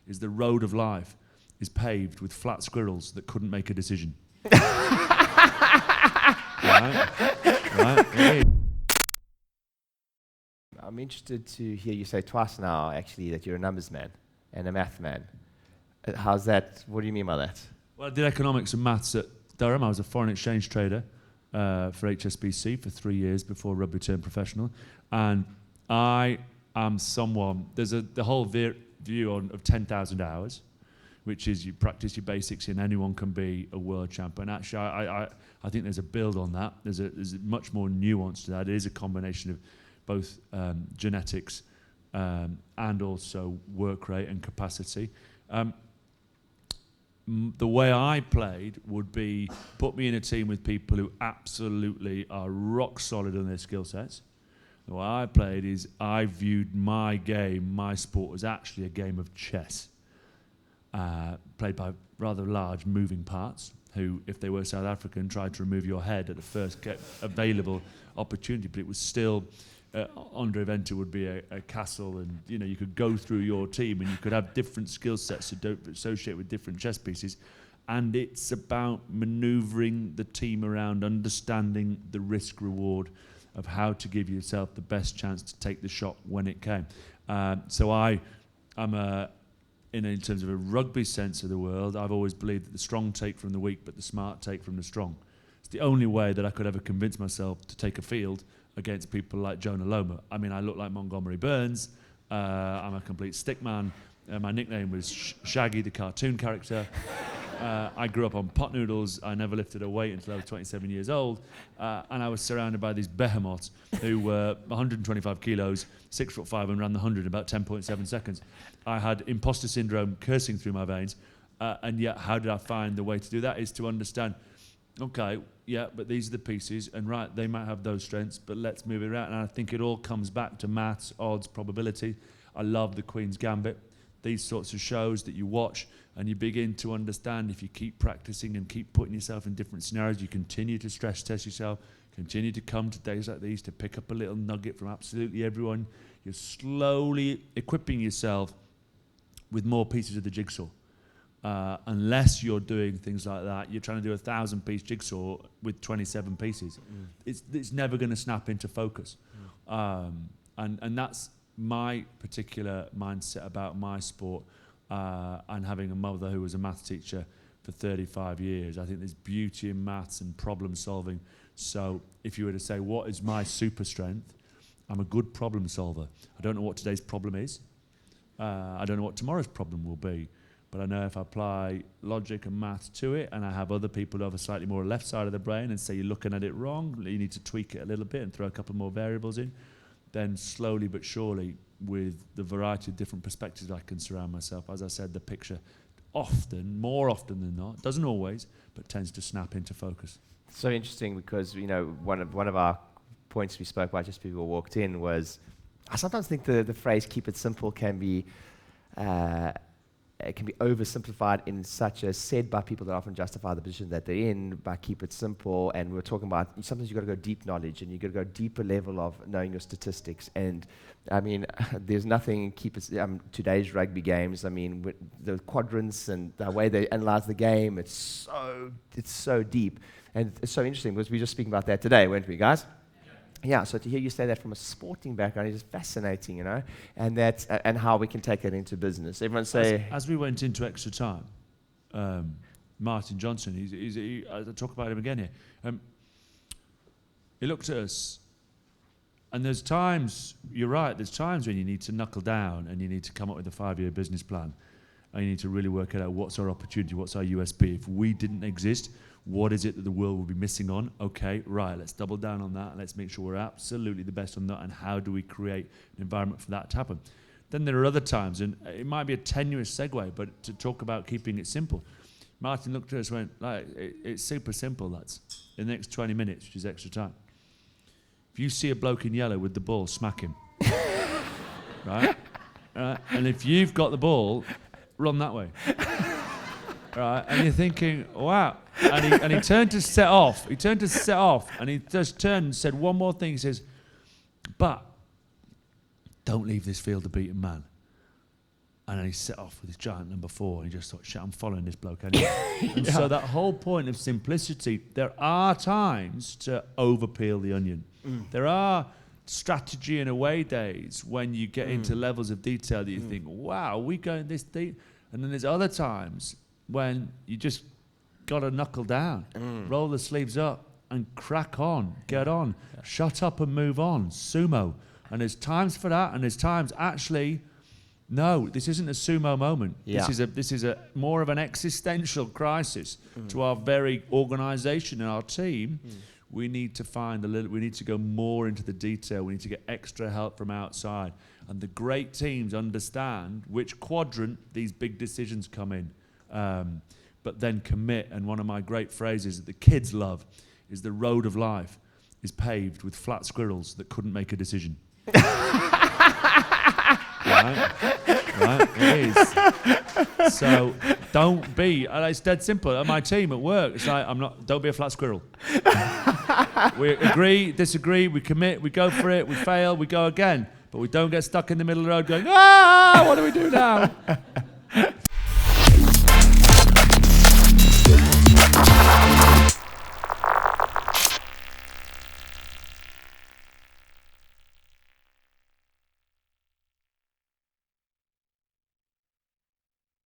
is the road of life is paved with flat squirrels that couldn't make a decision. Right? I'm interested to hear you say twice now, actually, that you're a numbers man and a math man. How's that? What do you mean by that? Well, I did economics and maths at Durham. I was a foreign exchange trader for HSBC for 3 years before rugby turned professional. And I am someone, there's the whole view of 10,000 hours, which is you practice your basics and anyone can be a world champion. Actually, I think there's a build on that. There's much more nuance to that. It is a combination of both genetics and also work rate and capacity. The way I played would be put me in a team with people who absolutely are rock solid on their skill sets. The way I played is I viewed my game, my sport, as actually a game of chess, played by rather large moving parts who, if they were South African, tried to remove your head at the first available opportunity, but it was still Andre Venter would be a castle, and you could go through your team and you could have different skill sets that don't associate with different chess pieces, and it's about manoeuvring the team around, understanding the risk reward of how to give yourself the best chance to take the shot when it came. So I'm in terms of a rugby sense of the world, I've always believed that the strong take from the weak, but the smart take from the strong. It's the only way that I could ever convince myself to take a field against people like Jonah Lomu. I mean, I look like Montgomery Burns. I'm a complete stick man. My nickname was Shaggy, the cartoon character. I grew up on pot noodles. I never lifted a weight until I was 27 years old. And I was surrounded by these behemoths who were 125 kilos, 6'5", and ran the 100 in about 10.7 seconds. I had imposter syndrome coursing through my veins. And yet, how did I find the way to do that? Is to understand, okay, yeah, but these are the pieces, and right, they might have those strengths, but let's move it around. And I think it all comes back to maths, odds, probability. I love the Queen's Gambit. These sorts of shows that you watch, and you begin to understand, if you keep practicing and keep putting yourself in different scenarios, you continue to stress test yourself, continue to come to days like these to pick up a little nugget from absolutely everyone. You're slowly equipping yourself with more pieces of the jigsaw. Unless you're doing things like that, you're trying to do a 1,000-piece jigsaw with 27 pieces. It's never going to snap into focus. And that's my particular mindset about my sport, and having a mother who was a maths teacher for 35 years. I think there's beauty in maths and problem solving. So if you were to say, what is my super strength? I'm a good problem solver. I don't know what today's problem is. I don't know what tomorrow's problem will be. But I know if I apply logic and maths to it, and I have other people who have a slightly more left side of the brain and say you're looking at it wrong, you need to tweak it a little bit and throw a couple more variables in, then slowly but surely, with the variety of different perspectives I can surround myself, as I said, the picture often, more often than not, doesn't always, but tends to snap into focus. So interesting, because one of our points we spoke about just before we walked in was, I sometimes think the phrase "keep it simple" can be oversimplified in such as said by people that often justify the position that they're in by keep it simple. And we're talking about sometimes you've got to go deep knowledge and you've got to go deeper level of knowing your statistics. And I mean, there's nothing today's rugby games, I mean, with the quadrants and the way they analyze the game, it's so deep. And it's so interesting because we were just speaking about that today, weren't we, guys? Yeah, so to hear you say that from a sporting background is fascinating, and that and how we can take it into business. Everyone say... As we went into extra time, Martin Johnson, I talk about him again here, he looked at us, and there's times, you're right, there's times when you need to knuckle down and you need to come up with a 5-year business plan, and you need to really work it out, what's our opportunity, what's our USP. If we didn't exist, what is it that the world will be missing on? Okay, right, let's double down on that. Let's make sure we're absolutely the best on that. And how do we create an environment for that to happen? Then there are other times, and it might be a tenuous segue, but to talk about keeping it simple. Martin looked at us and went, it's super simple, lads. In the next 20 minutes, which is extra time. If you see a bloke in yellow with the ball, smack him. Right? And if you've got the ball, run that way. Right, and you're thinking, wow. And he turned to set off. And he just turned and said one more thing. He says, but don't leave this field a beaten man. And then he set off with his giant number 4, and he just thought, shit, I'm following this bloke anyway. And so that whole point of simplicity, there are times to overpeel the onion. There are strategy and away days when you get into levels of detail that you think, wow, we going this deep. And then there's other times when you just got to knuckle down, roll the sleeves up and crack on, get on, shut up and move on, sumo. And there's times for that, and there's times actually, no, this isn't a sumo moment. Yeah. This is a more of an existential crisis to our very organisation and our team. We need to we need to go more into the detail. We need to get extra help from outside. And the great teams understand which quadrant these big decisions come in, but then commit. And one of my great phrases that the kids love is the road of life is paved with flat squirrels that couldn't make a decision. Right, it is. So don't be, and it's dead simple. At my team at work, it's like, don't be a flat squirrel. We agree, disagree, we commit, we go for it, we fail, we go again. But we don't get stuck in the middle of the road going, what do we do now?